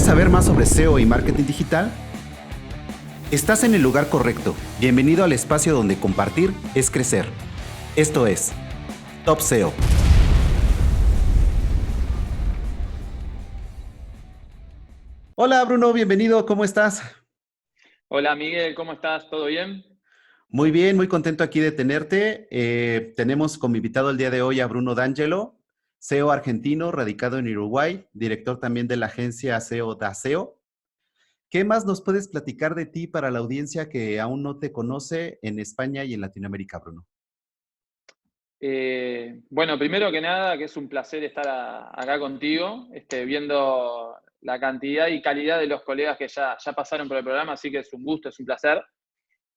saber más sobre SEO y marketing digital? Estás en el lugar correcto. Bienvenido al espacio donde compartir es crecer. Esto es Top SEO. Hola Bruno, bienvenido, ¿cómo estás? Hola Miguel, ¿cómo estás? ¿Todo bien? Muy bien, muy contento aquí de tenerte. Tenemos como invitado el día de hoy a Bruno D'Angelo, SEO argentino, radicado en Uruguay, director también de la agencia SEO Daseo. ¿Qué más nos puedes platicar de ti para la audiencia que aún no te conoce en España y en Latinoamérica, Bruno? Bueno, primero que nada, que es un placer estar acá contigo, viendo la cantidad y calidad de los colegas que ya pasaron por el programa, así que es un gusto, es un placer.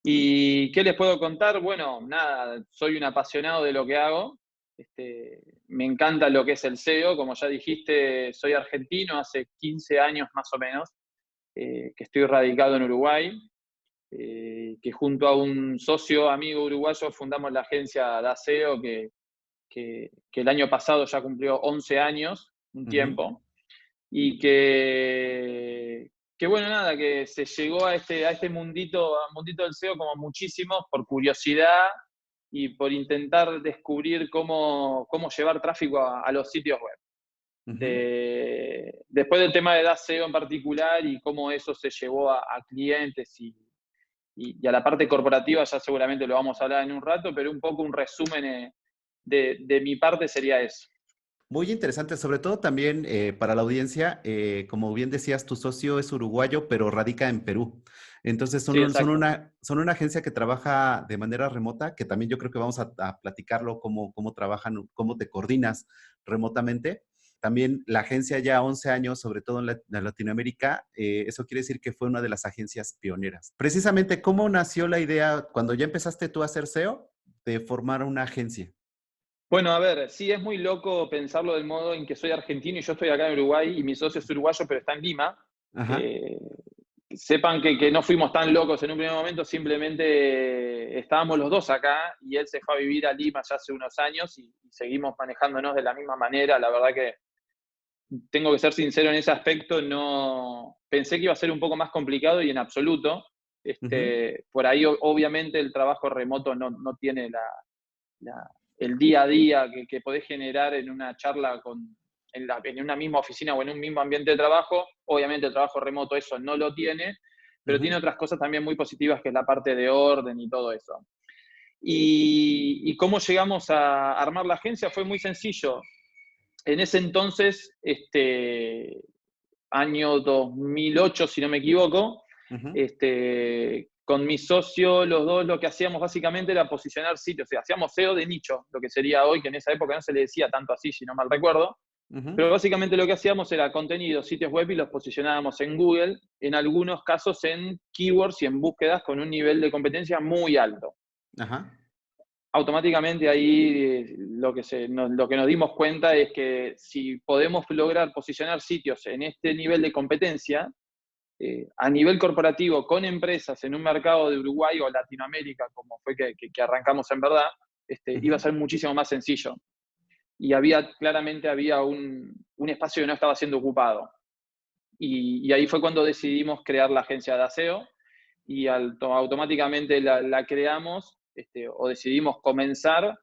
¿Y qué les puedo contar? Bueno, nada, soy un apasionado de lo que hago. Me encanta lo que es el SEO, como ya dijiste, soy argentino, hace 15 años más o menos, que estoy radicado en Uruguay. Que junto a un socio amigo uruguayo fundamos la agencia Daseo, que el año pasado ya cumplió 11 años, un Ujú. tiempo, y que bueno, nada, que se llegó a este mundito del SEO como muchísimos por curiosidad y por intentar descubrir cómo llevar tráfico a los sitios web. Ujú. Después del tema de DASEO en particular y cómo eso se llevó a clientes y a la parte corporativa ya seguramente lo vamos a hablar en un rato, pero un poco un resumen de mi parte sería eso. Muy interesante, sobre todo también para la audiencia, como bien decías, tu socio es uruguayo, pero radica en Perú. Entonces Sí, exacto. son una agencia que trabaja de manera remota, que también yo creo que vamos a platicarlo, cómo trabajan, cómo te coordinas remotamente. También la agencia ya 11 años, sobre todo en Latinoamérica, eso quiere decir que fue una de las agencias pioneras. Precisamente, ¿cómo nació la idea cuando ya empezaste tú a hacer SEO de formar una agencia? Bueno, a ver, sí es muy loco pensarlo del modo en que soy argentino y yo estoy acá en Uruguay y mi socio es uruguayo pero está en Lima. Ajá. Eh, Sepan que no fuimos tan locos en un primer momento, simplemente estábamos los dos acá y él se fue a vivir a Lima ya hace unos años y seguimos manejándonos de la misma manera. La verdad que tengo que ser sincero en ese aspecto, no pensé que iba a ser un poco más complicado y en absoluto. Ujú. Por ahí obviamente el trabajo remoto no tiene el día a día que podés generar en una charla en una misma oficina o en un mismo ambiente de trabajo. Obviamente el trabajo remoto eso no lo tiene, pero Ujú. tiene otras cosas también muy positivas, que es la parte de orden y todo eso. Y cómo llegamos a armar la agencia fue muy sencillo. En ese entonces, año 2008, si no me equivoco, Ujú. con mi socio, los dos lo que hacíamos básicamente era posicionar sitios, o sea, hacíamos SEO de nicho, lo que sería hoy, que en esa época no se le decía tanto así, si no mal recuerdo, Ujú. pero básicamente lo que hacíamos era contenido, sitios web y los posicionábamos en Google, en algunos casos en keywords y en búsquedas con un nivel de competencia muy alto. Ajá. Automáticamente ahí lo que nos dimos cuenta es que si podemos lograr posicionar sitios en este nivel de competencia, a nivel corporativo con empresas en un mercado de Uruguay o Latinoamérica, como fue que arrancamos en verdad, iba a Ujú. ser muchísimo más sencillo. Y claramente había un espacio que no estaba siendo ocupado. Y ahí fue cuando decidimos crear la agencia de aseo y automáticamente la creamos, o decidimos comenzar.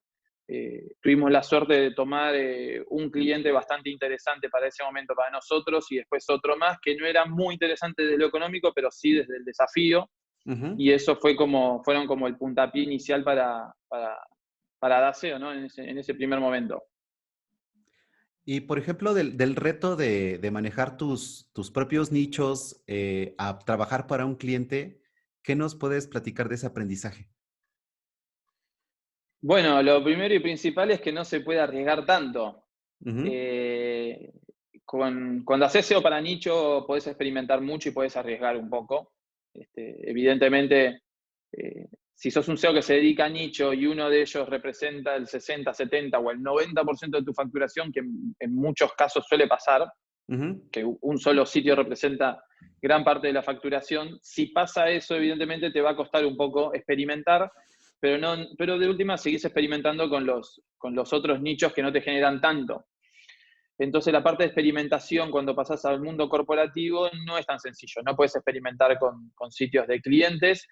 Tuvimos la suerte de tomar un cliente bastante interesante para ese momento para nosotros y después otro más que no era muy interesante desde lo económico, pero sí desde el desafío. Ujú. Y eso fueron como el puntapié inicial para Daseo, ¿no? En ese primer momento. Y por ejemplo, del reto de manejar tus propios nichos a trabajar para un cliente, ¿qué nos puedes platicar de ese aprendizaje? Bueno, lo primero y principal es que no se puede arriesgar tanto. Ujú. Eh, Cuando haces SEO para nicho, podés experimentar mucho y podés arriesgar un poco. Evidentemente, si sos un SEO que se dedica a nicho y uno de ellos representa el 60, 70 o el 90% de tu facturación, que en muchos casos suele pasar, Ujú. que un solo sitio representa gran parte de la facturación, si pasa eso, evidentemente te va a costar un poco experimentar, pero de última seguís experimentando con los otros nichos que no te generan tanto. Entonces la parte de experimentación cuando pasás al mundo corporativo no es tan sencillo. No puedes experimentar con sitios de clientes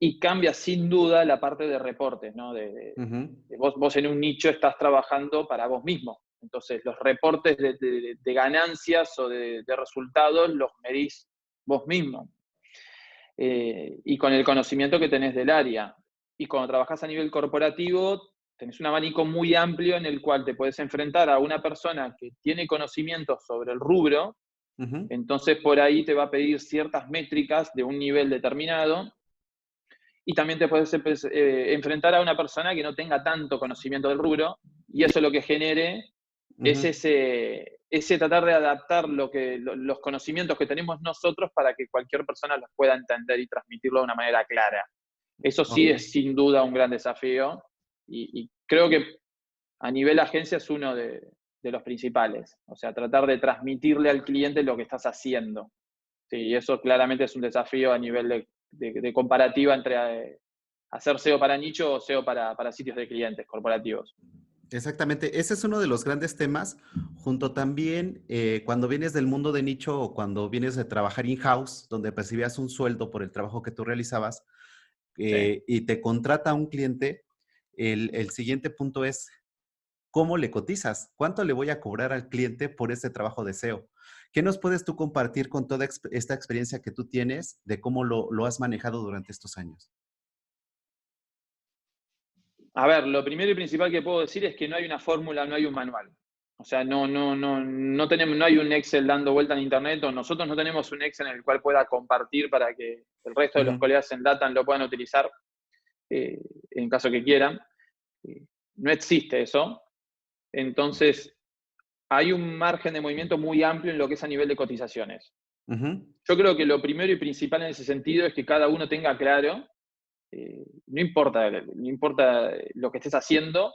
y cambia sin duda la parte de reportes, ¿no? Ujú. Vos en un nicho estás trabajando para vos mismo. Entonces los reportes de ganancias o de resultados los medís vos mismo. Y con el conocimiento que tenés del área. Y cuando trabajás a nivel corporativo, tenés un abanico muy amplio en el cual te puedes enfrentar a una persona que tiene conocimientos sobre el rubro, Ujú. entonces por ahí te va a pedir ciertas métricas de un nivel determinado, y también te puedes enfrentar a una persona que no tenga tanto conocimiento del rubro, y eso lo que genere es Ujú. ese tratar de adaptar los conocimientos que tenemos nosotros para que cualquier persona los pueda entender y transmitirlo de una manera clara. Eso sí Ok. es sin duda un gran desafío y creo que a nivel agencia es uno de los principales. O sea, tratar de transmitirle al cliente lo que estás haciendo. Sí, y eso claramente es un desafío a nivel de comparativa entre hacer SEO para nicho o SEO para sitios de clientes corporativos. Exactamente, ese es uno de los grandes temas, junto también cuando vienes del mundo de nicho o cuando vienes de trabajar in-house, donde percibías un sueldo por el trabajo que tú realizabas Sí. y te contrata un cliente, el siguiente punto es, ¿cómo le cotizas? ¿Cuánto le voy a cobrar al cliente por ese trabajo de SEO? ¿Qué nos puedes tú compartir con toda esta experiencia que tú tienes de cómo lo has manejado durante estos años? A ver, lo primero y principal que puedo decir es que no hay una fórmula, no hay un manual. O sea, no hay un Excel dando vuelta en Internet, o nosotros no tenemos un Excel en el cual pueda compartir para que el resto de los Ujú. colegas en Datan lo puedan utilizar eh, en caso que quieran. Eh, no existe eso. Entonces, hay un margen de movimiento muy amplio en lo que es a nivel de cotizaciones. Ujú. Yo creo que lo primero y principal en ese sentido es que cada uno tenga claro, no importa lo que estés haciendo,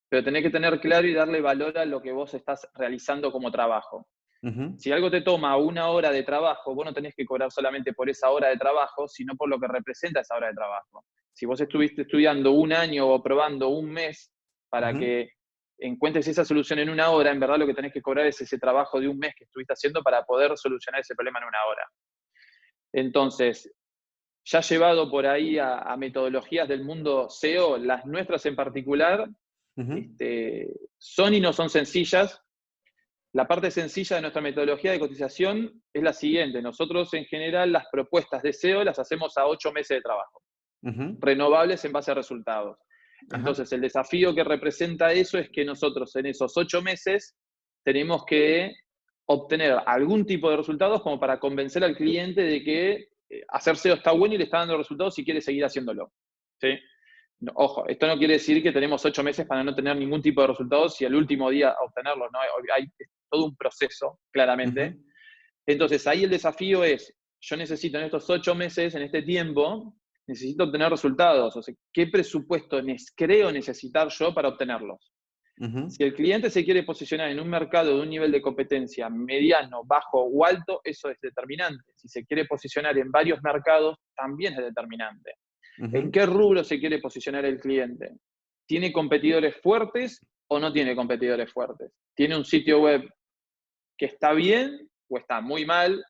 pero tenés que tener claro y darle valor a lo que vos estás realizando como trabajo. Ujú. Si algo te toma una hora de trabajo, vos no tenés que cobrar solamente por esa hora de trabajo, sino por lo que representa esa hora de trabajo. Si vos estuviste estudiando un año o probando un mes para Ujú. que encuentres esa solución en una hora, en verdad lo que tenés que cobrar es ese trabajo de un mes que estuviste haciendo para poder solucionar ese problema en una hora. Entonces, ya llevado por ahí a metodologías del mundo SEO, las nuestras en particular, Ujú. son y no son sencillas. La parte sencilla de nuestra metodología de cotización es la siguiente. Nosotros en general las propuestas de SEO las hacemos a 8 meses de trabajo, Ujú. renovables en base a resultados. Ajá. Entonces el desafío que representa eso es que nosotros en esos 8 meses tenemos que obtener algún tipo de resultados como para convencer al cliente de que hacer SEO está bueno y le está dando resultados si quiere seguir haciéndolo. ¿Sí? No, ojo, esto no quiere decir que tenemos 8 meses para no tener ningún tipo de resultados y al último día obtenerlos, ¿no? Hay todo un proceso, claramente. Ujú. Entonces, ahí el desafío es, yo necesito en estos 8 meses, en este tiempo, necesito obtener resultados. O sea, ¿qué presupuesto creo necesitar yo para obtenerlos? Ujú. Si el cliente se quiere posicionar en un mercado de un nivel de competencia mediano, bajo o alto, eso es determinante. Si se quiere posicionar en varios mercados, también es determinante. ¿En Ujú. qué rubro se quiere posicionar el cliente? ¿Tiene competidores fuertes o no tiene competidores fuertes? ¿Tiene un sitio web que está bien o está muy mal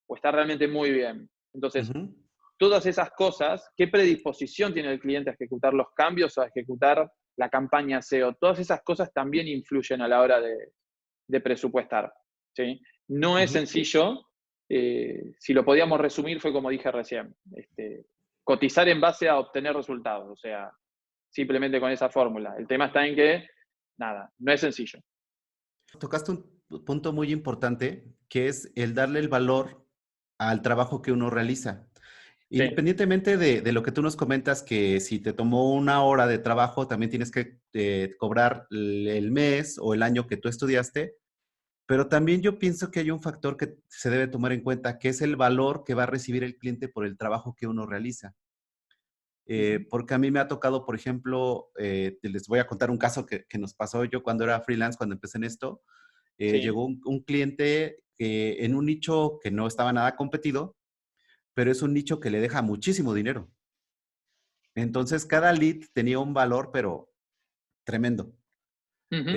o está realmente muy bien? Entonces, Ujú. todas esas cosas, ¿qué predisposición tiene el cliente a ejecutar los cambios o a ejecutar la campaña SEO? Todas esas cosas también influyen a la hora de presupuestar. ¿Sí? No es Ujú. sencillo. Si lo podíamos resumir, fue como dije recién. Cotizar en base a obtener resultados, o sea, simplemente con esa fórmula. El tema está en que, nada, no es sencillo. Tocaste un punto muy importante, que es el darle el valor al trabajo que uno realiza. Sí, Independientemente de lo que tú nos comentas, que si te tomó una hora de trabajo, también tienes que cobrar el mes o el año que tú estudiaste, pero también yo pienso que hay un factor que se debe tomar en cuenta, que es el valor que va a recibir el cliente por el trabajo que uno realiza. ujú, Porque a mí me ha tocado, por ejemplo, les voy a contar un caso que nos pasó yo cuando era freelance, cuando empecé en esto. sí, Llegó un cliente que en un nicho que no estaba nada competido, pero es un nicho que le deja muchísimo dinero. Entonces, cada lead tenía un valor, pero tremendo. Ujú.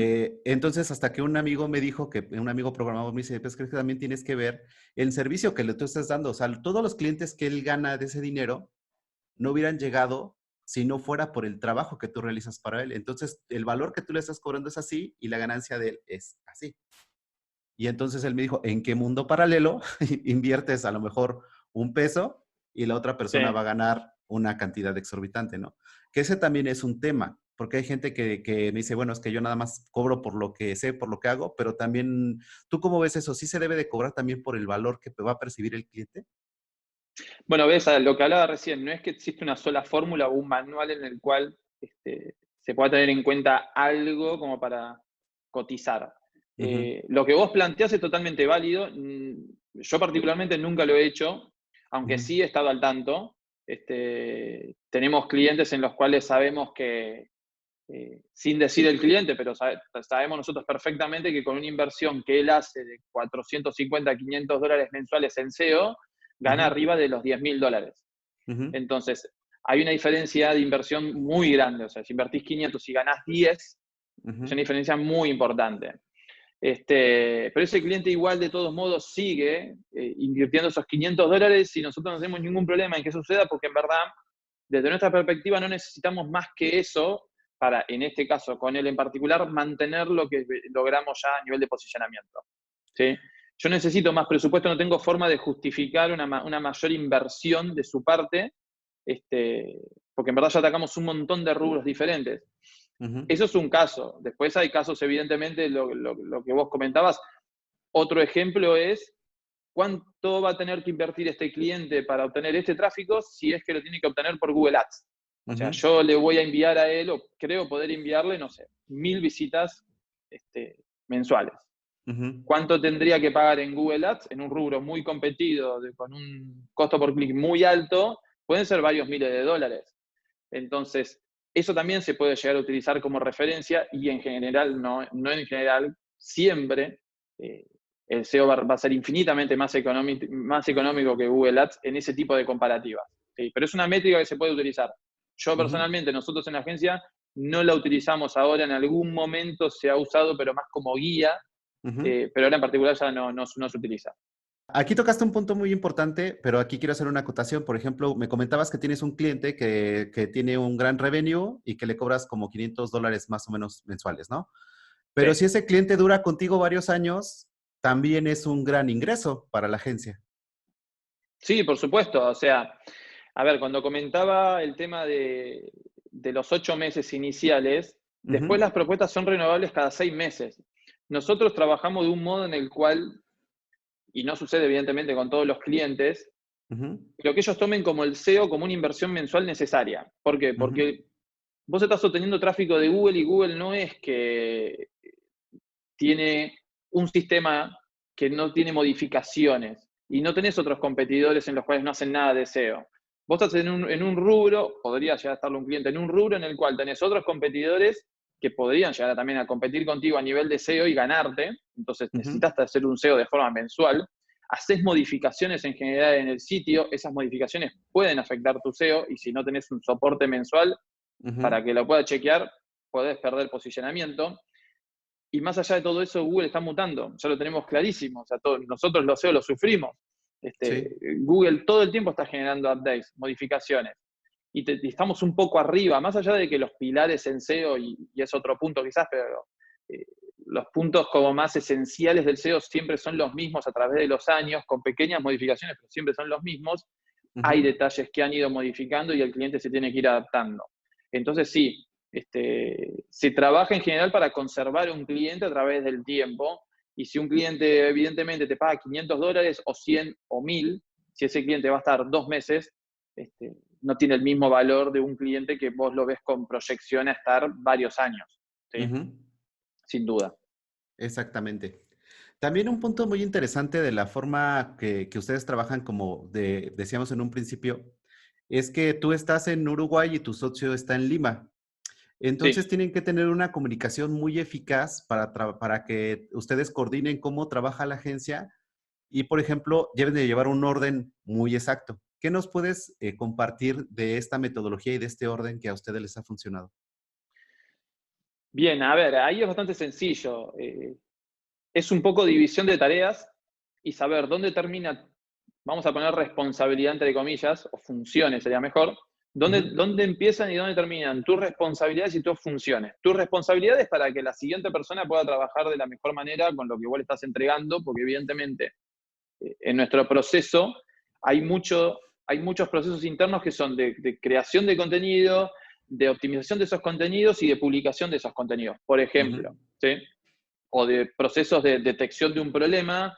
Entonces, hasta que un amigo me dijo, que un amigo programador me dice, pues creo que también tienes que ver el servicio que le tú estás dando. O sea, todos los clientes que él gana de ese dinero no hubieran llegado si no fuera por el trabajo que tú realizas para él. Entonces, el valor que tú le estás cobrando es así y la ganancia de él es así. Y entonces él me dijo, ¿en qué mundo paralelo inviertes a lo mejor un peso y la otra Sí. persona va a ganar una cantidad exorbitante, ¿no? Que ese también es un tema, porque hay gente que me dice, bueno, es que yo nada más cobro por lo que sé, por lo que hago, pero también, ¿tú cómo ves eso? ¿Sí se debe de cobrar también por el valor que va a percibir el cliente? Bueno, ves, a lo que hablaba recién, no es que existe una sola fórmula o un manual en el cual se pueda tener en cuenta algo como para cotizar. Ujú, Lo que vos planteás es totalmente válido. Yo particularmente nunca lo he hecho, aunque ujú, sí he estado al tanto. Tenemos clientes en los cuales sabemos que, sin decir el cliente, pero sabemos nosotros perfectamente que con una inversión que él hace de 450 a $500 mensuales en SEO, gana ujú, arriba de los $10.000. ujú, Entonces, hay una diferencia de inversión muy grande. O sea, si invertís 500 y ganás 10, es ujú, una diferencia muy importante. Pero ese cliente igual de todos modos sigue invirtiendo esos $500 y nosotros no tenemos ningún problema en que suceda porque en verdad, desde nuestra perspectiva, no necesitamos más que eso para, en este caso, con él en particular, mantener lo que logramos ya a nivel de posicionamiento. ¿Sí? Yo necesito más presupuesto, no tengo forma de justificar una mayor inversión de su parte, porque en verdad ya atacamos un montón de rubros diferentes. ujú, Eso es un caso. Después hay casos, evidentemente, lo que vos comentabas. Otro ejemplo es cuánto va a tener que invertir este cliente para obtener este tráfico si es que lo tiene que obtener por Google Ads. O sea, ujú, yo le voy a enviar a él, o creo poder enviarle, no sé, 1.000 visitas mensuales. ujú, ¿Cuánto tendría que pagar en Google Ads en un rubro muy competido, con un costo por clic muy alto? Pueden ser varios miles de dólares. Entonces, eso también se puede llegar a utilizar como referencia y en general, no en general, siempre eh, el SEO va a ser infinitamente más económico que Google Ads en ese tipo de comparativas. ¿Sí? Pero es una métrica que se puede utilizar. Yo ujú, personalmente, nosotros en la agencia no la utilizamos ahora, en algún momento se ha usado, pero más como guía, ujú. pero ahora en particular ya no se utiliza. Aquí tocaste un punto muy importante, pero aquí quiero hacer una acotación. Por ejemplo, me comentabas que tienes un cliente que tiene un gran revenue y que le cobras como $500 más o menos mensuales, ¿no? Sí, Pero si ese cliente dura contigo varios años, también es un gran ingreso para la agencia. sí, por supuesto. O sea, a ver, cuando comentaba el tema de los 8 meses iniciales, después Ujú, las propuestas son renovables cada 6 meses. Nosotros trabajamos de un modo en el cual, y no sucede evidentemente con todos los clientes, ujú, lo que ellos tomen como el SEO como una inversión mensual necesaria. ¿Por qué? ujú, Porque vos estás obteniendo tráfico de Google y Google no es que tiene un sistema que no tiene modificaciones y no tenés otros competidores en los cuales no hacen nada de SEO. Vos estás en un rubro, podría llegar a estar un cliente en un rubro en el cual tenés otros competidores que podrían llegar también a competir contigo a nivel de SEO y ganarte. Entonces ujú, necesitas hacer un SEO de forma mensual. Haces modificaciones en general en el sitio, esas modificaciones pueden afectar tu SEO y si no tenés un soporte mensual ujú. para que lo pueda chequear, podés perder posicionamiento. Y más allá de todo eso, Google está mutando, ya lo tenemos clarísimo, o sea, nosotros los SEO lo sufrimos. Sí. Google todo el tiempo está generando updates, modificaciones, y estamos un poco arriba, más allá de que los pilares en SEO, y es otro punto quizás, pero eh, los puntos como más esenciales del SEO siempre son los mismos a través de los años, con pequeñas modificaciones, pero siempre son los mismos. Hay Ujú, detalles que han ido modificando y el cliente se tiene que ir adaptando. Entonces sí, se trabaja en general para conservar un cliente a través del tiempo. Y si un cliente evidentemente te paga $500 o 100 o 1.000, si ese cliente va a estar 2 meses, no tiene el mismo valor de un cliente que vos lo ves con proyección a estar varios años. ¿Sí? ujú. Sin duda. Exactamente. También un punto muy interesante de la forma que ustedes trabajan, como decíamos en un principio, es que tú estás en Uruguay y tu socio está en Lima. Entonces Sí. tienen que tener una comunicación muy eficaz para que ustedes coordinen cómo trabaja la agencia y, por ejemplo, deben de llevar un orden muy exacto. ¿Qué nos puedes compartir de esta metodología y de este orden que a ustedes les ha funcionado? Bien, a ver, ahí es bastante sencillo. Es un poco división de tareas y saber dónde termina, vamos a poner responsabilidad entre comillas, o funciones sería mejor, Ujú, dónde empiezan y dónde terminan tus responsabilidades y tus funciones. Tus responsabilidades para que la siguiente persona pueda trabajar de la mejor manera con lo que vos le estás entregando, porque evidentemente en nuestro proceso hay, hay muchos procesos internos que son de creación de contenido, de optimización de esos contenidos y de publicación de esos contenidos, por ujú, ejemplo, ¿sí? O de procesos de detección de un problema,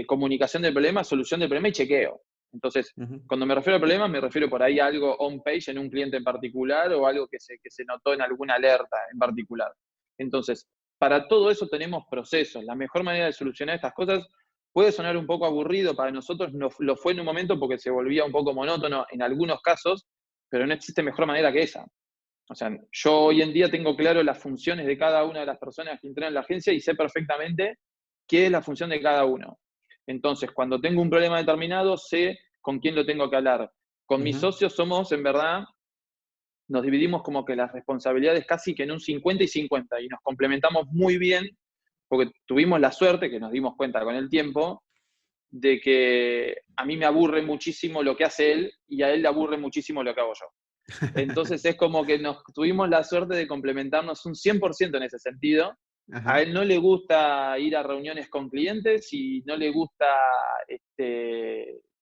comunicación del problema, solución del problema y chequeo. Entonces, ujú. cuando me refiero a problemas, me refiero por ahí a algo on-page en un cliente en particular o algo que se notó en alguna alerta en particular. Entonces, para todo eso tenemos procesos. La mejor manera de solucionar estas cosas puede sonar un poco aburrido, para nosotros no, lo fue en un momento porque se volvía un poco monótono en algunos casos, pero no existe mejor manera que esa. O sea, yo hoy en día tengo claro las funciones de cada una de las personas que entran en la agencia y sé perfectamente qué es la función de cada uno. Entonces, cuando tengo un problema determinado, sé con quién lo tengo que hablar. Con mis Ujú. socios somos, en verdad, nos dividimos como que las responsabilidades casi que en un 50 y 50 y nos complementamos muy bien porque tuvimos la suerte, que nos dimos cuenta con el tiempo, de que a mí me aburre muchísimo lo que hace él y a él le aburre muchísimo lo que hago yo. Entonces es como que nos tuvimos la suerte de complementarnos un 100% en ese sentido. A Ajá. él no le gusta ir a reuniones con clientes y no le gusta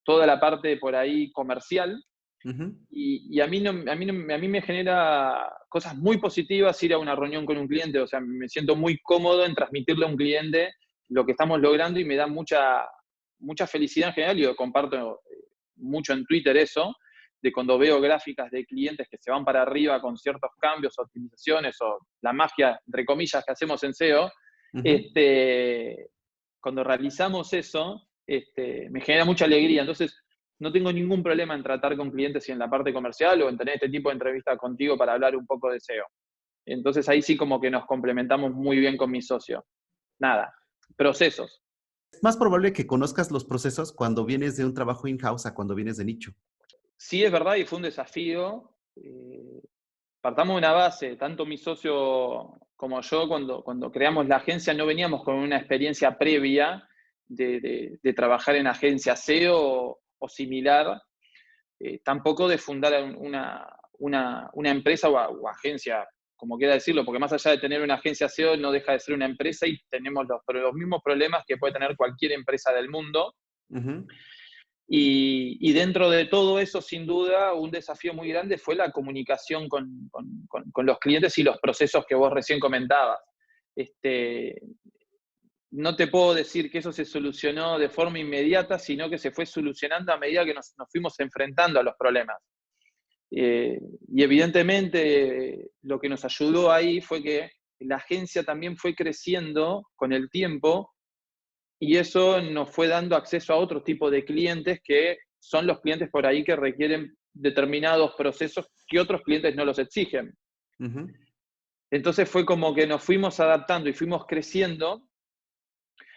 toda la parte por ahí comercial. Ujú. Y a, mí no, a, mí no, a mí me genera cosas muy positivas ir a una reunión con un cliente. O sea, me siento muy cómodo en transmitirle a un cliente lo que estamos logrando y me da mucha felicidad en general. Y yo comparto mucho en Twitter eso, de cuando veo gráficas de clientes que se van para arriba con ciertos cambios, optimizaciones o la magia, entre comillas, que hacemos en SEO, Ujú. este, cuando realizamos eso, me genera mucha alegría. Entonces, no tengo ningún problema en tratar con clientes y en la parte comercial o en tener este tipo de entrevistas contigo para hablar un poco de SEO. Entonces, ahí sí como que nos complementamos muy bien con mi socio. Nada, procesos. Es más probable que conozcas los procesos cuando vienes de un trabajo in-house a cuando vienes de nicho. Sí es verdad y fue un desafío. Partamos de una base, tanto mi socio como yo, cuando creamos la agencia, no veníamos con una experiencia previa de trabajar en agencia SEO o similar, tampoco de fundar una empresa o agencia, como quiera decirlo, porque más allá de tener una agencia SEO, no deja de ser una empresa y tenemos los mismos problemas que puede tener cualquier empresa del mundo. Ujú, Y dentro de todo eso, sin duda, un desafío muy grande fue la comunicación con los clientes y los procesos que vos recién comentabas. Este, no te puedo decir que eso se solucionó de forma inmediata, sino que se fue solucionando a medida que nos fuimos enfrentando a los problemas. Y evidentemente lo que nos ayudó ahí fue que la agencia también fue creciendo con el tiempo y eso nos fue dando acceso a otro tipo de clientes que son los clientes por ahí que requieren determinados procesos que otros clientes no los exigen. ujú, Entonces fue como que nos fuimos adaptando y fuimos creciendo,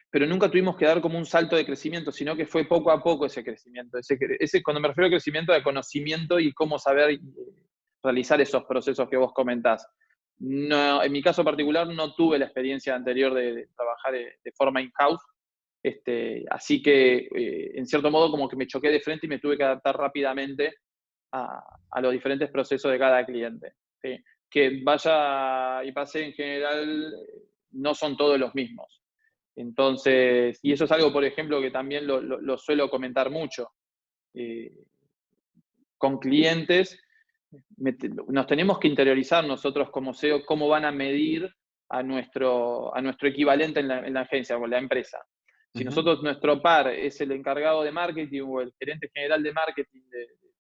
pero nunca tuvimos que dar como un salto de crecimiento, sino que fue poco a poco ese crecimiento. Cuando me refiero a crecimiento de conocimiento y cómo saber realizar esos procesos que vos comentás. No, en mi caso particular no tuve la experiencia anterior de trabajar de forma in-house, así que en cierto modo como que me choqué de frente y me tuve que adaptar rápidamente a los diferentes procesos de cada cliente. ¿Sí? Que vaya y pase en general, no son todos los mismos. Entonces, y eso es algo, por ejemplo, que también lo suelo comentar mucho. Eh, con clientes, nos tenemos que interiorizar nosotros como SEO cómo van a medir a nuestro equivalente en la agencia o en la empresa. Si ujú, nosotros, nuestro par es el encargado de marketing o el gerente general de marketing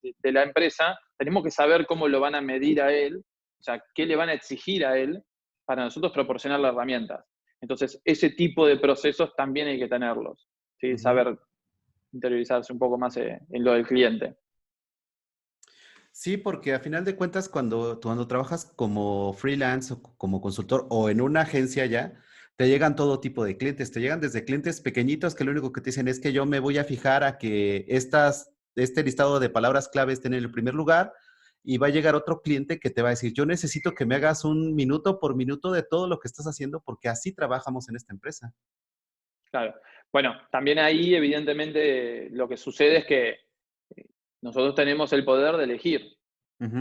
de la empresa, tenemos que saber cómo lo van a medir a él, o sea, qué le van a exigir a él para nosotros proporcionar las herramientas. Entonces, ese tipo de procesos también hay que tenerlos, ¿sí? ujú. Saber interiorizarse un poco más en lo del cliente. Sí, porque a final de cuentas, cuando trabajas como freelance o como consultor o en una agencia ya, te llegan todo tipo de clientes. Te llegan desde clientes pequeñitos que lo único que te dicen es que yo me voy a fijar a que este listado de palabras clave estén en el primer lugar y va a llegar otro cliente que te va a decir, yo necesito que me hagas un minuto por minuto de todo lo que estás haciendo porque así trabajamos en esta empresa. Claro. Bueno, también ahí evidentemente lo que sucede es que nosotros tenemos el poder de elegir. Ujú,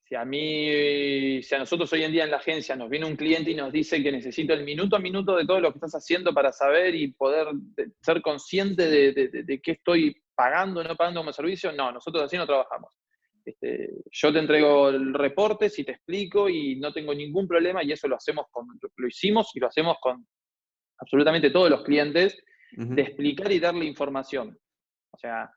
Si a nosotros hoy en día en la agencia nos viene un cliente y nos dice que necesito el minuto a minuto de todo lo que estás haciendo para saber y poder ser consciente de qué estoy pagando o no pagando como servicio, no, nosotros así no trabajamos. Yo te entrego el reporte, si te explico y no tengo ningún problema y eso lo hicimos y lo hacemos con absolutamente todos los clientes, de ujú, explicar y darle información. O sea,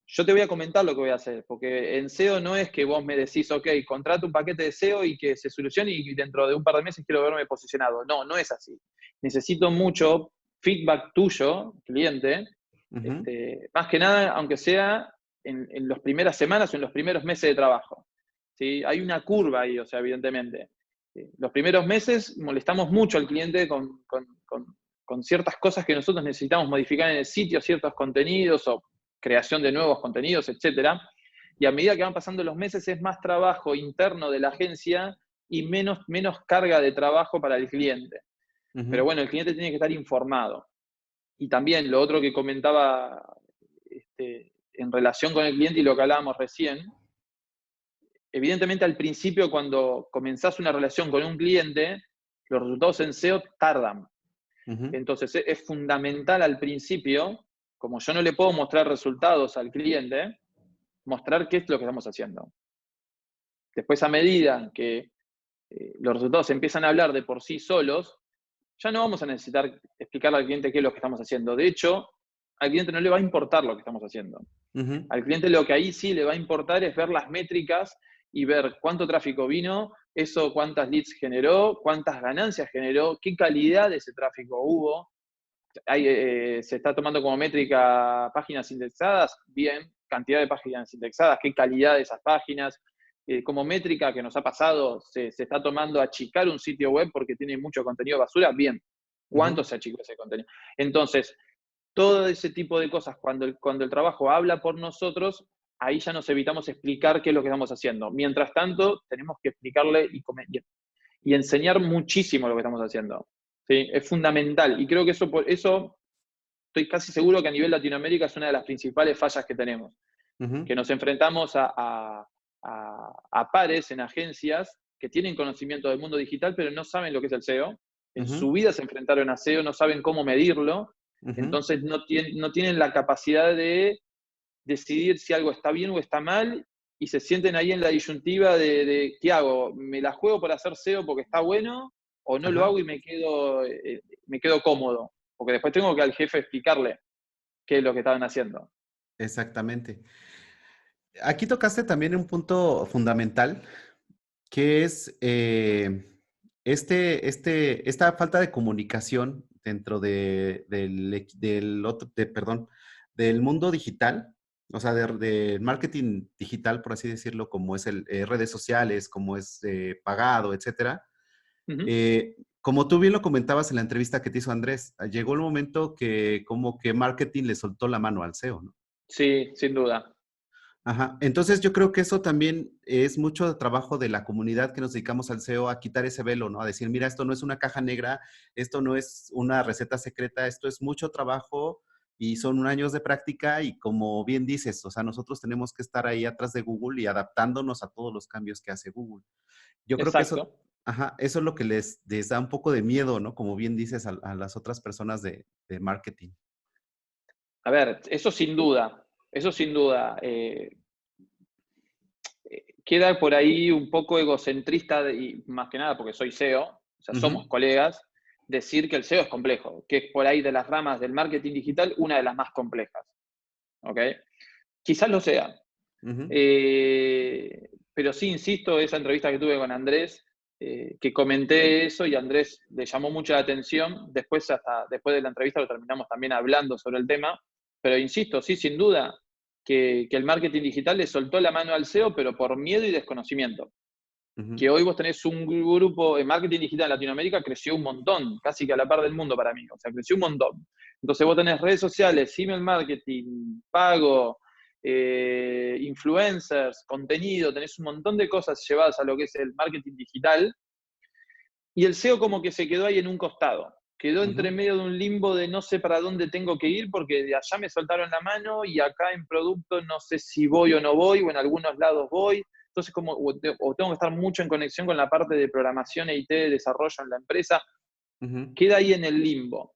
yo te voy a comentar lo que voy a hacer, porque en SEO no es que vos me decís, ok, contrato un paquete de SEO y que se solucione y dentro de un par de meses quiero verme posicionado. No, no es así. Necesito mucho feedback tuyo, cliente, ujú. más que nada, aunque sea en las primeras semanas o en los primeros meses de trabajo. ¿Sí? Hay una curva ahí, o sea, evidentemente. Los primeros meses molestamos mucho al cliente con ciertas cosas que nosotros necesitamos modificar en el sitio, ciertos contenidos o creación de nuevos contenidos, etcétera. Y a medida que van pasando los meses es más trabajo interno de la agencia y menos carga de trabajo para el cliente. Pero Ujú, bueno, el cliente tiene que estar informado. Y también lo otro que comentaba en relación con el cliente y lo que hablábamos recién, evidentemente al principio cuando comenzás una relación con un cliente, los resultados en SEO tardan. ujú, Entonces es fundamental al principio, como yo no le puedo mostrar resultados al cliente, mostrar qué es lo que estamos haciendo. Después, a medida que los resultados empiezan a hablar de por sí solos, ya no vamos a necesitar explicarle al cliente qué es lo que estamos haciendo. De hecho, al cliente no le va a importar lo que estamos haciendo. ujú, Al cliente lo que ahí sí le va a importar es ver las métricas y ver cuánto tráfico vino, eso cuántas leads generó, cuántas ganancias generó, qué calidad de ese tráfico hubo. Se está tomando como métrica páginas indexadas, bien, cantidad de páginas indexadas, qué calidad de esas páginas. Como métrica que nos ha pasado, se está tomando achicar un sitio web porque tiene mucho contenido basura, bien. ujú, ¿Cuánto se achicó ese contenido? Entonces, todo ese tipo de cosas, cuando el trabajo habla por nosotros, ahí ya nos evitamos explicar qué es lo que estamos haciendo. Mientras tanto, tenemos que explicarle y enseñar muchísimo lo que estamos haciendo. ¿Sí? Es fundamental. Y creo que eso estoy casi seguro que a nivel Latinoamérica es una de las principales fallas que tenemos. ujú, Que nos enfrentamos a pares en agencias que tienen conocimiento del mundo digital, pero no saben lo que es el SEO. En ujú, su vida se enfrentaron a SEO, no saben cómo medirlo, ujú. entonces no tienen la capacidad de decidir si algo está bien o está mal y se sienten ahí en la disyuntiva de ¿qué hago? ¿Me la juego por hacer SEO porque está bueno o no lo Ajá, hago y me quedo cómodo? Porque después tengo que al jefe explicarle qué es lo que estaban haciendo. exactamente. Aquí tocaste también un punto fundamental, que es esta falta de comunicación dentro del otro, perdón, del mundo digital, o sea, de marketing digital, por así decirlo, como es redes sociales, como es pagado, etcétera. Ujú. Como tú bien lo comentabas en la entrevista que te hizo Andrés, llegó el momento que como que marketing le soltó la mano al SEO, ¿no? Sí, sin duda. Ajá. Entonces yo creo que eso también es mucho trabajo de la comunidad que nos dedicamos al SEO a quitar ese velo, ¿no? A decir, mira, esto no es una caja negra, esto no es una receta secreta, esto es mucho trabajo y son años de práctica y como bien dices, o sea, nosotros tenemos que estar ahí atrás de Google y adaptándonos a todos los cambios que hace Google. Yo creo que eso, Exacto. ajá, eso es lo que les da un poco de miedo, ¿no? Como bien dices a las otras personas de marketing. A ver, eso sin duda. Queda por ahí un poco egocentrista, y más que nada porque soy SEO, o sea, Ujú, somos colegas, decir que el SEO es complejo, que es por ahí de las ramas del marketing digital una de las más complejas. ¿Ok? Quizás lo sea. ujú, Pero sí, insisto, esa entrevista que tuve con Andrés, que comenté eso y Andrés le llamó mucho la atención. Después de la entrevista lo terminamos también hablando sobre el tema. Pero insisto, sí, sin duda, que el marketing digital le soltó la mano al SEO, pero por miedo y desconocimiento. ujú, Que hoy vos tenés un grupo en marketing digital en Latinoamérica, creció un montón, casi que a la par del mundo para mí. O sea, creció un montón. Entonces vos tenés redes sociales, email marketing, pago, influencers, contenido, tenés un montón de cosas llevadas a lo que es el marketing digital, y el SEO como que se quedó ahí en un costado. Quedó entre Ujú, medio de un limbo de no sé para dónde tengo que ir porque de allá me soltaron la mano y acá en producto no sé si voy o no voy, o en algunos lados voy. Entonces, como, o tengo que estar mucho en conexión con la parte de programación e IT, de desarrollo en la empresa, ujú, queda ahí en el limbo.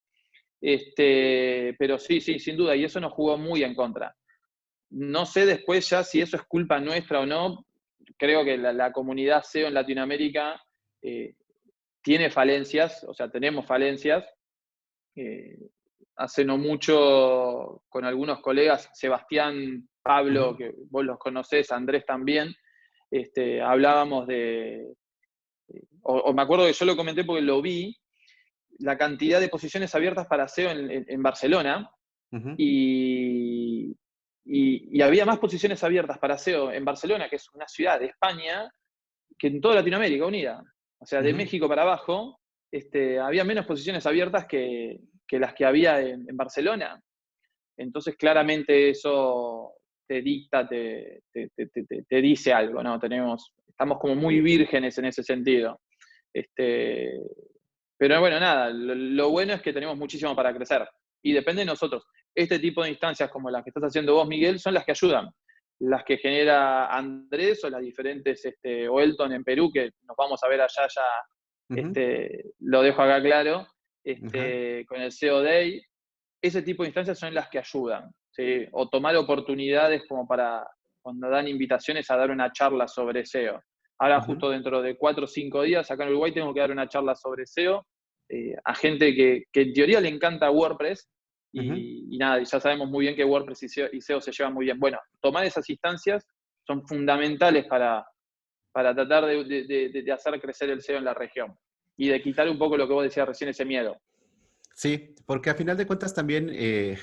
Pero sí, sí, sin duda, y eso nos jugó muy en contra. No sé después ya si eso es culpa nuestra o no. Creo que la comunidad SEO en Latinoamérica eh, tiene falencias, o sea, tenemos falencias. Eh, Hace no mucho, con algunos colegas, Sebastián, Pablo, ujú, que vos los conocés, Andrés también, hablábamos o me acuerdo que yo lo comenté porque lo vi, la cantidad de posiciones abiertas para SEO en Barcelona, ujú, y, y había más posiciones abiertas para SEO en Barcelona, que es una ciudad de España, que en toda Latinoamérica unida. O sea, de ujú. México para abajo, había menos posiciones abiertas que las que había en Barcelona. Entonces, claramente eso te dicta, te dice algo, ¿no? Estamos como muy vírgenes en ese sentido. Este, pero bueno, nada, lo bueno es que tenemos muchísimo para crecer y depende de nosotros. Este tipo de instancias como las que estás haciendo vos, Miguel, son las que ayudan. Las que genera Andrés o las diferentes, o Elton en Perú, que nos vamos a ver allá ya, Ujú, lo dejo acá claro, ajá, con el CEO Day. Ese tipo de instancias son las que ayudan, ¿sí? O tomar oportunidades como para cuando dan invitaciones a dar una charla sobre SEO. Ahora, ujú, justo dentro de 4 o 5 días, acá en Uruguay, tengo que dar una charla sobre SEO a gente que en teoría le encanta WordPress ujú. y nada, y ya sabemos muy bien que WordPress y SEO se llevan muy bien. Bueno, tomar esas instancias son fundamentales para tratar de hacer crecer el SEO en la región y de quitar un poco lo que vos decías recién, ese miedo. Sí, porque a final de cuentas también, de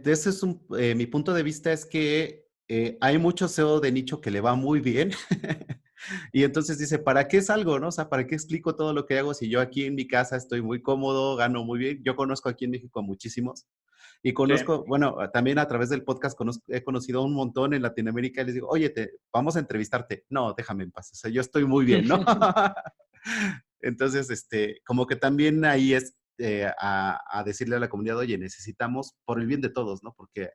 ese es mi punto de vista es que hay mucho SEO de nicho que le va muy bien. Y entonces dice, ¿para qué salgo, no? O sea, ¿para qué explico todo lo que hago si yo aquí en mi casa estoy muy cómodo, gano muy bien? Yo conozco aquí en México a muchísimos y Sí, conozco, bueno, también a través del podcast he conocido a un montón en Latinoamérica y les digo, oye, vamos a entrevistarte. No, déjame en paz, o sea, yo estoy muy bien, ¿no? Entonces, como que también ahí es a decirle a la comunidad, oye, necesitamos por el bien de todos, ¿no? Porque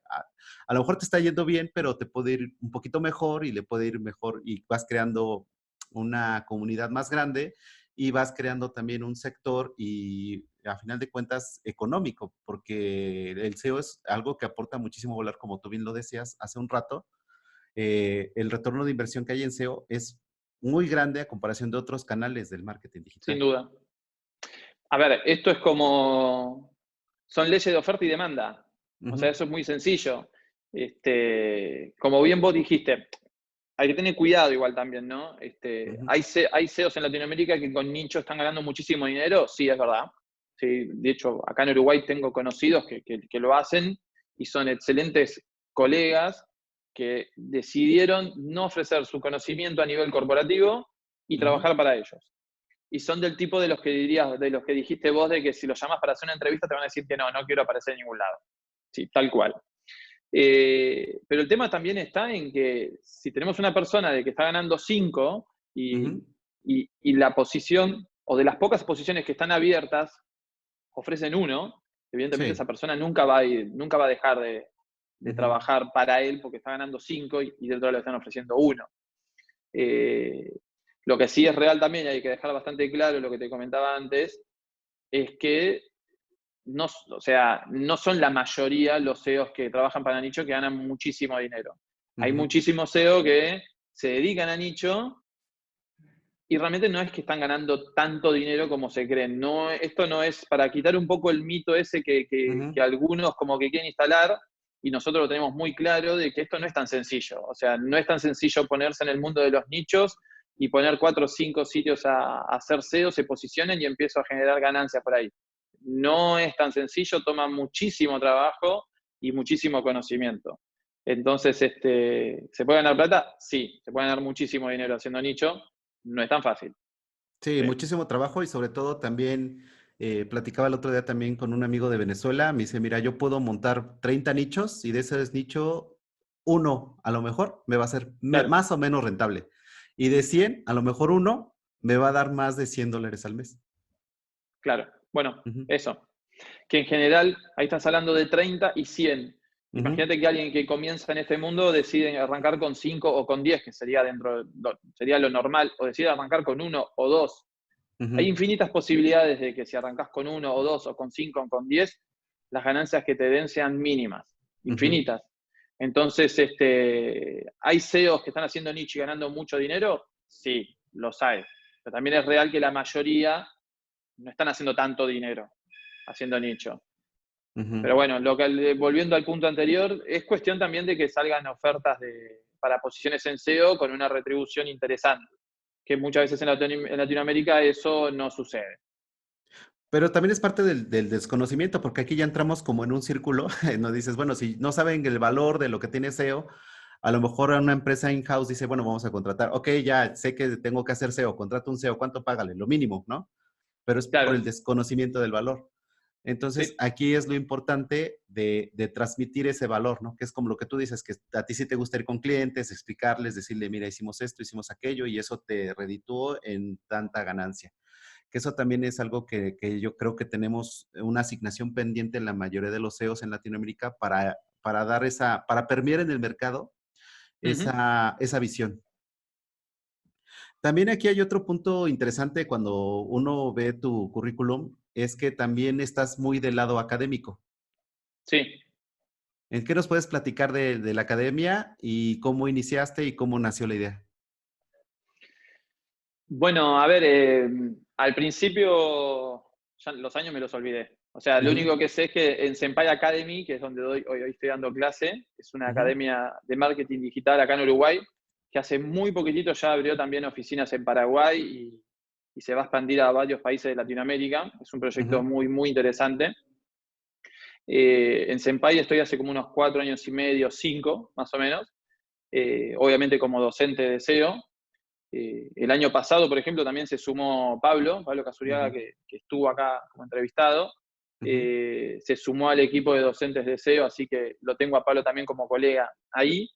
a lo mejor te está yendo bien, pero te puede ir un poquito mejor y le puede ir mejor y vas creando una comunidad más grande y vas creando también un sector y a final de cuentas económico, porque el SEO es algo que aporta muchísimo valor, como tú bien lo decías hace un rato. El retorno de inversión que hay en SEO es muy grande a comparación de otros canales del marketing sin digital. duda. A ver, esto es como, son leyes de oferta y demanda. O sea, Ujú, eso es muy sencillo. Como bien vos dijiste, hay que tener cuidado igual también, ¿no? ujú, Hay CEOs en Latinoamérica que con nicho están ganando muchísimo dinero, sí, es verdad. Sí, de hecho, acá en Uruguay tengo conocidos que lo hacen y son excelentes colegas que decidieron no ofrecer su conocimiento a nivel corporativo y ujú. trabajar para ellos. Y son del tipo de los que dirías, de los que dijiste vos, de que si los llamas para hacer una entrevista te van a decir que no, no quiero aparecer en ningún lado. Sí, tal cual. Pero el tema también está en que si tenemos una persona de que está ganando 5 Ujú, y la posición, o de las pocas posiciones que están abiertas, ofrecen uno, evidentemente sí. esa persona nunca va a dejar de Ujú, trabajar para él porque está ganando 5 y dentro le están ofreciendo uno. Eh, lo que sí es real también, y hay que dejar bastante claro lo que te comentaba antes, es que no, o sea, no son la mayoría los CEOs que trabajan para nicho que ganan muchísimo dinero. Hay ujú, muchísimos CEO que se dedican a nicho y realmente no es que están ganando tanto dinero como se creen. No, esto no es para quitar un poco el mito ese ujú, que algunos como que quieren instalar, y nosotros lo tenemos muy claro de que esto no es tan sencillo. O sea, no es tan sencillo ponerse en el mundo de los nichos y poner 4 o 5 sitios a hacer SEO, se posicionen y empiezo a generar ganancias por ahí. No es tan sencillo, toma muchísimo trabajo y muchísimo conocimiento. Entonces, ¿se puede ganar plata? Sí, se puede ganar muchísimo dinero haciendo nicho, no es tan fácil. sí, Sí, muchísimo trabajo y sobre todo también platicaba el otro día también con un amigo de Venezuela. Me dice, mira, yo puedo montar 30 nichos y de ese nicho uno a lo mejor me va a ser Claro, más o menos rentable. Y de 100, a lo mejor uno me va a dar más de $100 al mes. claro. Bueno, Ujú, eso. Que en general, ahí estás hablando de 30 y 100. ujú, Imagínate que alguien que comienza en este mundo decide arrancar con 5 o con 10, que sería sería lo normal, o decide arrancar con uno o dos. Hay ujú, infinitas posibilidades de que si arrancás con uno o dos o con 5 o con 10, las ganancias que te den sean mínimas, ujú, infinitas. Entonces, ¿hay CEOs que están haciendo nicho y ganando mucho dinero? Sí, los hay. Pero también es real que la mayoría no están haciendo tanto dinero haciendo nicho. ujú. Pero bueno, volviendo al punto anterior, es cuestión también de que salgan ofertas para posiciones en SEO con una retribución interesante, que muchas veces en Latinoamérica eso no sucede. Pero también es parte del desconocimiento, porque aquí ya entramos como en un círculo, nos dices, bueno, si no saben el valor de lo que tiene SEO, a lo mejor una empresa in-house dice, bueno, vamos a contratar, ok, ya sé que tengo que hacer SEO, contrato un SEO, ¿cuánto págale? Lo mínimo, ¿no? Pero es por Claro, el desconocimiento del valor. Entonces, sí. aquí es lo importante de transmitir ese valor, ¿no? Que es como lo que tú dices, que a ti sí te gusta ir con clientes, explicarles, decirle, mira, hicimos esto, hicimos aquello, y eso te redituó en tanta ganancia. Que eso también es algo que yo creo que tenemos una asignación pendiente en la mayoría de los CEOs en Latinoamérica para dar para permear en el mercado Ujú. esa visión. También aquí hay otro punto interesante cuando uno ve tu currículum, es que también estás muy del lado académico. Sí. ¿En qué nos puedes platicar de la academia y cómo iniciaste y cómo nació la idea? Bueno, a ver, al principio ya los años me los olvidé. O sea, lo Ujú, único que sé es que en Senpai Academy, que es donde hoy estoy dando clase, es una ujú, academia de marketing digital acá en Uruguay, que hace muy poquitito ya abrió también oficinas en Paraguay y se va a expandir a varios países de Latinoamérica. Es un proyecto ujú, muy, muy interesante. En Senpai estoy hace como unos 4 años y medio, 5 más o menos, obviamente como docente de SEO. El año pasado, por ejemplo, también se sumó Pablo Casuriaga, ujú, que estuvo acá como entrevistado. ujú, Se sumó al equipo de docentes de SEO, así que lo tengo a Pablo también como colega ahí.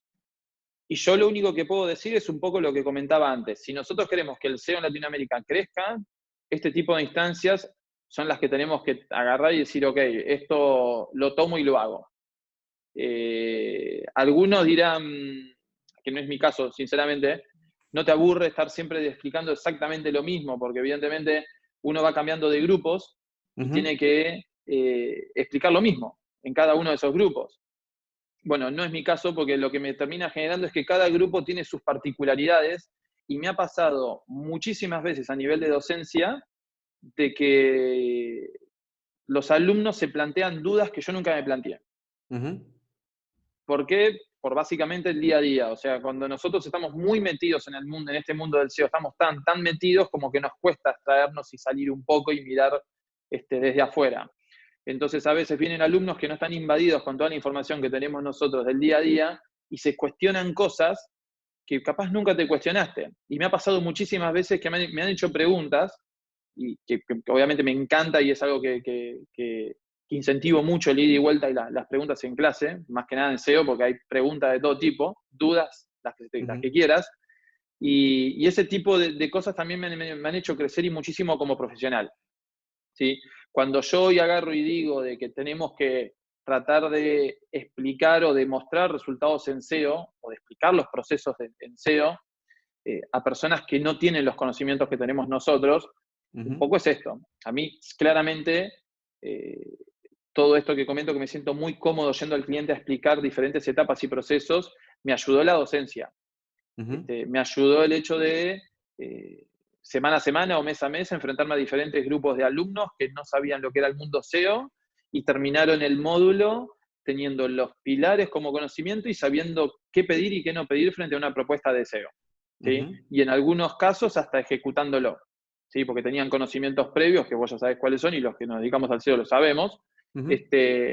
Y yo lo único que puedo decir es un poco lo que comentaba antes. Si nosotros queremos que el SEO en Latinoamérica crezca, este tipo de instancias son las que tenemos que agarrar y decir, ok, esto lo tomo y lo hago. Algunos dirán, que no es mi caso, sinceramente, no te aburre estar siempre explicando exactamente lo mismo, porque evidentemente uno va cambiando de grupos y ujú, tiene que explicar lo mismo en cada uno de esos grupos. Bueno, no es mi caso porque lo que me termina generando es que cada grupo tiene sus particularidades y me ha pasado muchísimas veces a nivel de docencia de que los alumnos se plantean dudas que yo nunca me planteé. ujú, ¿Por qué? Por básicamente el día a día. O sea, cuando nosotros estamos muy metidos en el mundo, en este mundo del SEO, estamos tan metidos como que nos cuesta extraernos y salir un poco y mirar desde afuera. Entonces, a veces vienen alumnos que no están invadidos con toda la información que tenemos nosotros del día a día y se cuestionan cosas que capaz nunca te cuestionaste. Y me ha pasado muchísimas veces que me han hecho preguntas y que obviamente me encanta y es algo que incentivo mucho el ida y vuelta y las preguntas en clase, más que nada en SEO, porque hay preguntas de todo tipo, dudas, las ujú. que quieras, y ese tipo de cosas también me han hecho crecer y muchísimo como profesional. ¿Sí? Cuando yo hoy agarro y digo de que tenemos que tratar de explicar o demostrar resultados en SEO o de explicar los procesos en SEO a personas que no tienen los conocimientos que tenemos nosotros, un Ujú, poco es esto. A mí claramente eh, todo esto que comento, que me siento muy cómodo yendo al cliente a explicar diferentes etapas y procesos, me ayudó la docencia. ujú, Me ayudó el hecho de eh, semana a semana o mes a mes enfrentarme a diferentes grupos de alumnos que no sabían lo que era el mundo SEO y terminaron el módulo teniendo los pilares como conocimiento y sabiendo qué pedir y qué no pedir frente a una propuesta de SEO. ¿Sí? ujú, Y en algunos casos hasta ejecutándolo, ¿sí? Porque tenían conocimientos previos, que vos ya sabés cuáles son y los que nos dedicamos al SEO lo sabemos, ujú.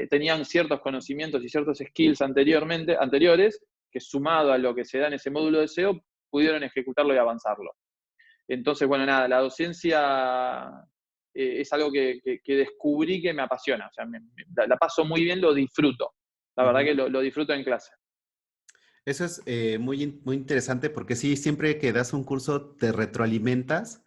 tenían ciertos conocimientos y ciertos skills anteriores que sumado a lo que se da en ese módulo de SEO, pudieron ejecutarlo y avanzarlo. Entonces, bueno, nada, la docencia es algo que descubrí que me apasiona. O sea, la paso muy bien, lo disfruto. La verdad Ujú. que lo disfruto en clase. Eso es muy interesante porque sí, siempre que das un curso te retroalimentas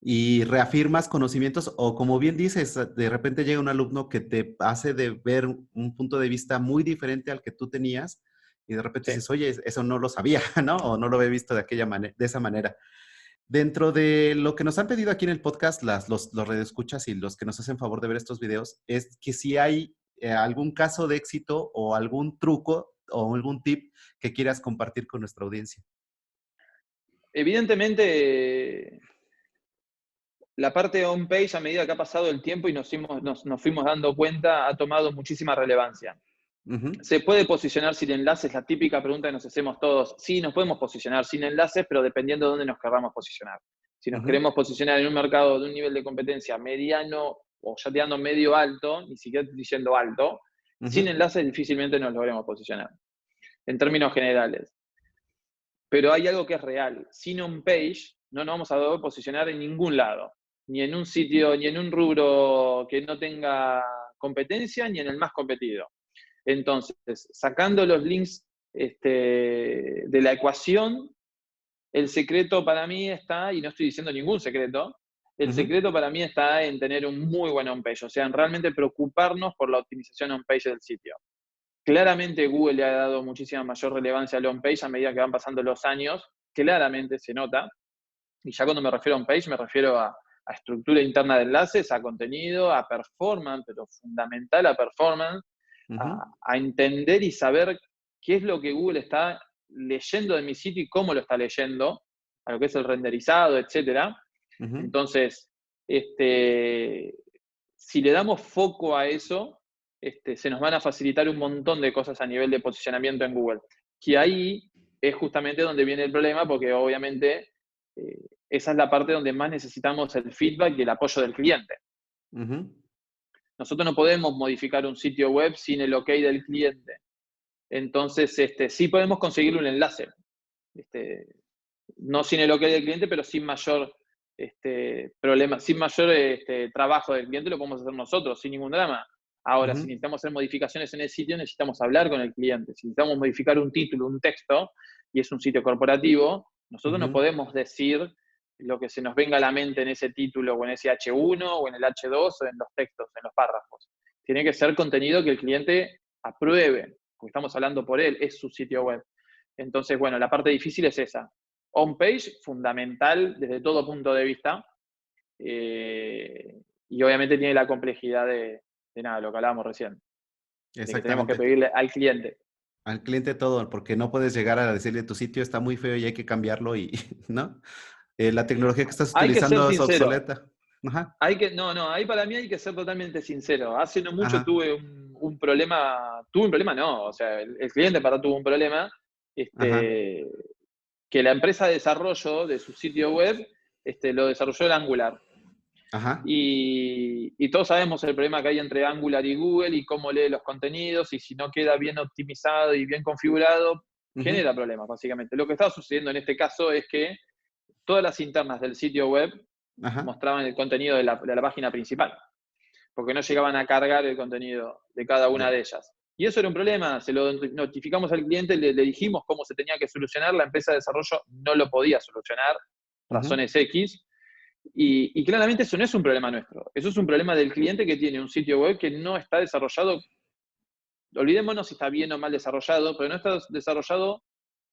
y reafirmas conocimientos o como bien dices, de repente llega un alumno que te hace de ver un punto de vista muy diferente al que tú tenías y de repente Sí. dices, oye, eso no lo sabía, ¿no? O no lo había visto de aquella manera, de esa manera. Dentro de lo que nos han pedido aquí en el podcast, los radioescuchas y los que nos hacen favor de ver estos videos, es que si hay algún caso de éxito o algún truco o algún tip que quieras compartir con nuestra audiencia. Evidentemente, la parte de on-page, a medida que ha pasado el tiempo y nos fuimos dando cuenta, ha tomado muchísima relevancia. Ujú, ¿Se puede posicionar sin enlaces? La típica pregunta que nos hacemos todos. Sí, nos podemos posicionar sin enlaces, pero dependiendo de dónde nos queramos posicionar. Si nos ujú, queremos posicionar en un mercado de un nivel de competencia mediano o ya tirando medio alto, ni siquiera estoy diciendo alto, sin ujú, enlaces difícilmente nos logremos posicionar, en términos generales. Pero hay algo que es real. Sin on-page no nos vamos a poder posicionar en ningún lado. Ni en un sitio, ni en un rubro que no tenga competencia, ni en el más competido. Entonces, sacando los links de la ecuación, el secreto para mí está, y no estoy diciendo ningún secreto, el ujú, secreto para mí está en tener un muy buen on-page, o sea, en realmente preocuparnos por la optimización on-page del sitio. Claramente Google le ha dado muchísima mayor relevancia al on-page a medida que van pasando los años, claramente se nota, y ya cuando me refiero a on-page me refiero a estructura interna de enlaces, a contenido, a performance, pero fundamental a performance, ujú, a entender y saber qué es lo que Google está leyendo de mi sitio y cómo lo está leyendo, a lo que es el renderizado, etcétera. ujú. Entonces, este, si le damos foco a eso, se nos van a facilitar un montón de cosas a nivel de posicionamiento en Google. Que ahí es justamente donde viene el problema, porque obviamente esa es la parte donde más necesitamos el feedback y el apoyo del cliente. Ujú. Nosotros no podemos modificar un sitio web sin el OK del cliente. Entonces, sí podemos conseguir un enlace. Este, no sin el OK del cliente, pero sin mayor problema, sin mayor trabajo del cliente, lo podemos hacer nosotros, sin ningún drama. Ahora, si Ujú, necesitamos hacer modificaciones en el sitio, necesitamos hablar con el cliente. Si necesitamos modificar un título, un texto, y es un sitio corporativo, nosotros no ujú. podemos decir lo que se nos venga a la mente en ese título, o en ese H1, o en el H2, o en los textos, en los párrafos. Tiene que ser contenido que el cliente apruebe, porque estamos hablando por él, es su sitio web. Entonces, bueno, la parte difícil es esa. On-page, fundamental desde todo punto de vista. Y obviamente tiene la complejidad de nada, lo que hablábamos recién, de que tenemos que Exactamente. pedirle al cliente. Al cliente todo, porque no puedes llegar a decirle tu sitio está muy feo y hay que cambiarlo y, ¿no? La tecnología que estás Hay que ser utilizando es sincero. obsoleta. Ajá, No, ahí para mí hay que ser totalmente sincero. Hace no mucho ajá, tuve un problema no, o sea, el cliente para tuvo un problema, ajá, que la empresa de desarrollo de su sitio web lo desarrolló en Angular. ajá. Y todos sabemos el problema que hay entre Angular y Google y cómo lee los contenidos y si no queda bien optimizado y bien configurado, Ujú, genera problemas, básicamente. Lo que estaba sucediendo en este caso es que todas las internas del sitio web ajá, mostraban el contenido de la página principal, porque no llegaban a cargar el contenido de cada una de- de ellas. Y eso era un problema, se lo notificamos al cliente, le dijimos cómo se tenía que solucionar, la empresa de desarrollo no lo podía solucionar, ujú, razones X, y claramente eso no es un problema nuestro, eso es un problema del cliente que tiene un sitio web que no está desarrollado, olvidémonos si está bien o mal desarrollado, pero no está desarrollado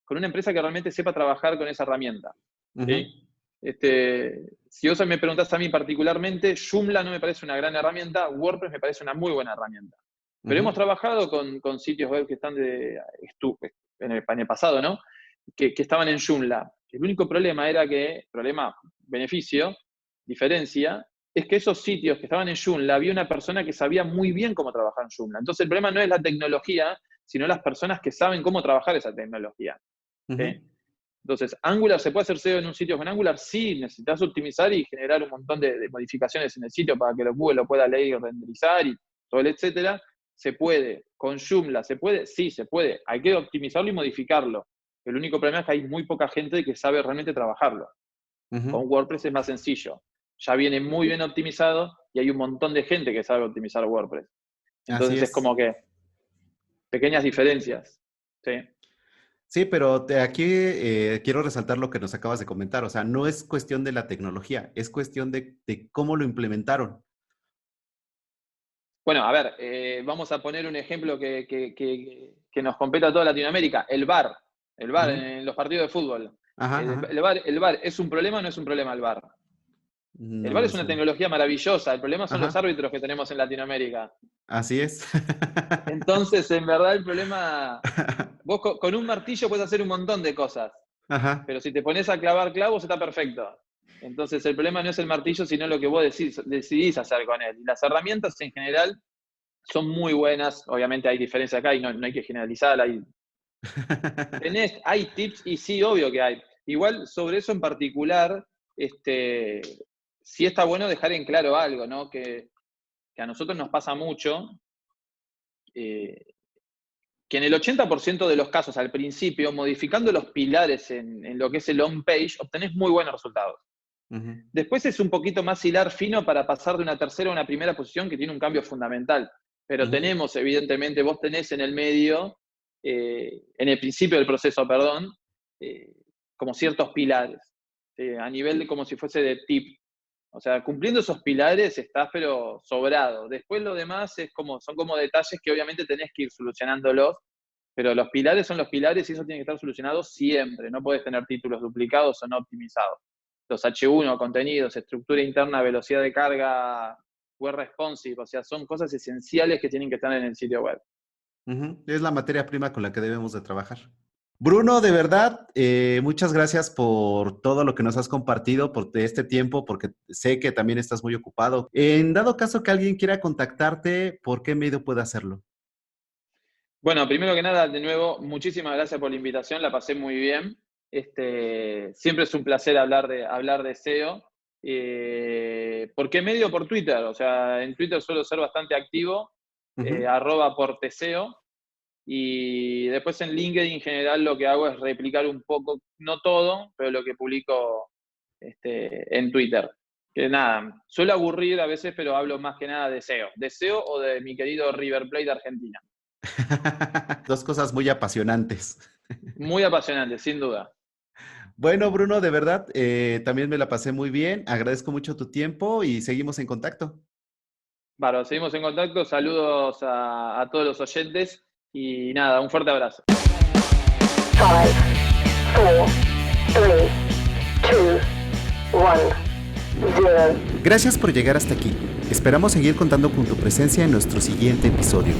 con una empresa que realmente sepa trabajar con esa herramienta. ujú, ¿Sí? Si vos me preguntás a mí particularmente, Joomla no me parece una gran herramienta, WordPress me parece una muy buena herramienta. Pero hemos ujú, trabajado con sitios web que están en el pasado, ¿no? Que estaban en Joomla. El único problema era que, beneficio, diferencia, es que esos sitios que estaban en Joomla había una persona que sabía muy bien cómo trabajar en Joomla. Entonces el problema no es la tecnología, sino las personas que saben cómo trabajar esa tecnología. ujú. ¿Sí? Entonces, ¿Angular se puede hacer SEO en un sitio con Angular? Sí, necesitas optimizar y generar un montón de modificaciones en el sitio para que Google lo pueda leer y renderizar y todo el etcétera. ¿Se puede? ¿Con Joomla se puede? Sí, se puede. Hay que optimizarlo y modificarlo. El único problema es que hay muy poca gente que sabe realmente trabajarlo. Ujú. Con WordPress es más sencillo. Ya viene muy bien optimizado y hay un montón de gente que sabe optimizar WordPress. Así Entonces es es. como que pequeñas diferencias. ¿Sí? Sí, pero aquí quiero resaltar lo que nos acabas de comentar. O sea, no es cuestión de la tecnología, es cuestión de cómo lo implementaron. Bueno, a ver, vamos a poner un ejemplo que nos compete a toda Latinoamérica, el VAR Ujú. en los partidos de fútbol. Ajá, ajá. El VAR, ¿es un problema o no es un problema el VAR? El No VAR lo es una sé. tecnología maravillosa, el problema son los Ajá, árbitros que tenemos en Latinoamérica. así es. Entonces, en verdad, el problema, vos con un martillo puedes hacer un montón de cosas, Ajá. pero si te pones a clavar clavos está perfecto. Entonces, el problema no es el martillo, sino lo que vos decidís hacer con él. Y las herramientas en general son muy buenas, obviamente hay diferencias acá y no hay que generalizar, hay tips y sí, obvio que hay. Igual sobre eso en particular, sí está bueno dejar en claro algo, ¿no? Que a nosotros nos pasa mucho, eh, que en el 80% de los casos al principio, modificando los pilares en lo que es el on-page, obtenés muy buenos resultados. Ujú, Después es un poquito más hilar fino para pasar de una tercera a una primera posición que tiene un cambio fundamental. Pero ujú, tenemos, evidentemente, vos tenés en el medio, en el principio del proceso, perdón, eh, como ciertos pilares, a nivel de como si fuese de tip. O sea, cumpliendo esos pilares estás pero sobrado. Después lo demás son como detalles que obviamente tenés que ir solucionándolos, pero los pilares son los pilares y eso tiene que estar solucionado siempre. No puedes tener títulos duplicados o no optimizados. Los H1, contenidos, estructura interna, velocidad de carga, web responsive, o sea, son cosas esenciales que tienen que estar en el sitio web. ujú. Es la materia prima con la que debemos de trabajar. Bruno, de verdad, muchas gracias por todo lo que nos has compartido, por este tiempo, porque sé que también estás muy ocupado. En dado caso que alguien quiera contactarte, ¿por qué medio puede hacerlo? Bueno, primero que nada, de nuevo, muchísimas gracias por la invitación, la pasé muy bien. Siempre es un placer hablar de SEO. ¿Por qué medio? Por Twitter. O sea, en Twitter suelo ser bastante activo, Ujú. @porteseo. Y después en LinkedIn en general lo que hago es replicar un poco, no todo, pero lo que publico en Twitter. Que nada, suelo aburrir a veces, pero hablo más que nada de SEO. De SEO o de mi querido River Plate de Argentina. Dos cosas muy apasionantes. Muy apasionante, sin duda. Bueno, Bruno, de verdad, también me la pasé muy bien. Agradezco mucho tu tiempo y seguimos en contacto. Bueno, seguimos en contacto. Saludos a todos los oyentes y nada, un fuerte abrazo. 5, 4, 3, 2, 1, 0. Gracias por llegar hasta aquí. Esperamos seguir contando con tu presencia en nuestro siguiente episodio.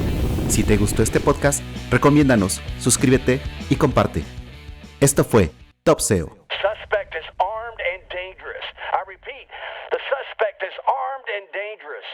Si te gustó este podcast, recomiéndanos, suscríbete y comparte. Esto fue Top SEO. Suspect is armed and dangerous. I repeat, the suspect is armed and dangerous.